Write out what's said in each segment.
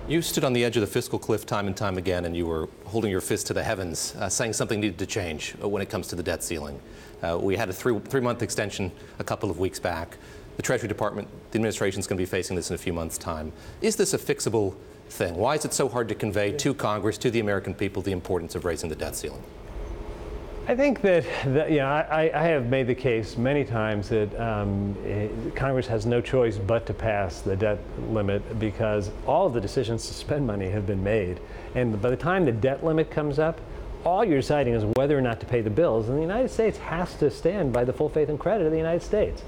You stood on the edge of the fiscal cliff time and time again, and you were holding your fist to the heavens, saying something needed to change when it comes to the debt ceiling. We had a three-month extension a couple of weeks back. The Treasury Department, the administration is going to be facing this in a few months' time. Is this a fixable thing? Why is it so hard to convey to Congress, to the American people, the importance of raising the debt ceiling? I think that, I have made the case many times that Congress has no choice but to pass the debt limit because all of the decisions to spend money have been made. And by the time the debt limit comes up, all you're deciding is whether or not to pay the bills. And the United States has to stand by the full faith and credit of the United States.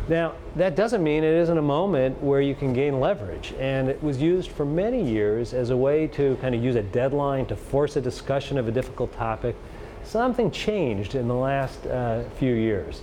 Now, that doesn't mean it isn't a moment where you can gain leverage. And it was used for many years as a way to kind of use a deadline to force a discussion of a difficult topic. Something changed in the last few years.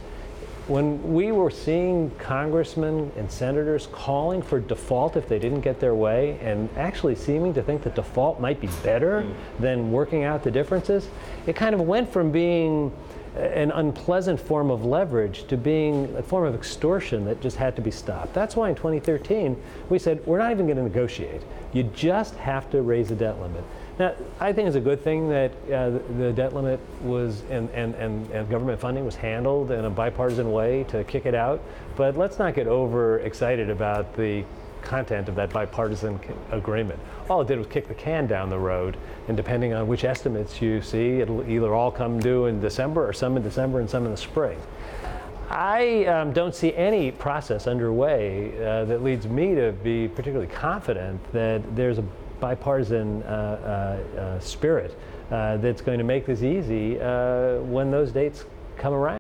When we were seeing congressmen and senators calling for default if they didn't get their way, and actually seeming to think that default might be better than working out the differences, it kind of went from being an unpleasant form of leverage to being a form of extortion that just had to be stopped. That's why in 2013 we said we're not even going to negotiate. You just have to raise the debt limit. Now, I think it's a good thing that the debt limit was and government funding was handled in a bipartisan way to kick it out. But let's not get overexcited about the content of that bipartisan agreement. All it did was kick the can down the road, and depending on which estimates you see, it'll either all come due in December or some in December and some in the spring. I don't see any process underway that leads me to be particularly confident that there's a bipartisan spirit that's going to make this easy when those dates come around.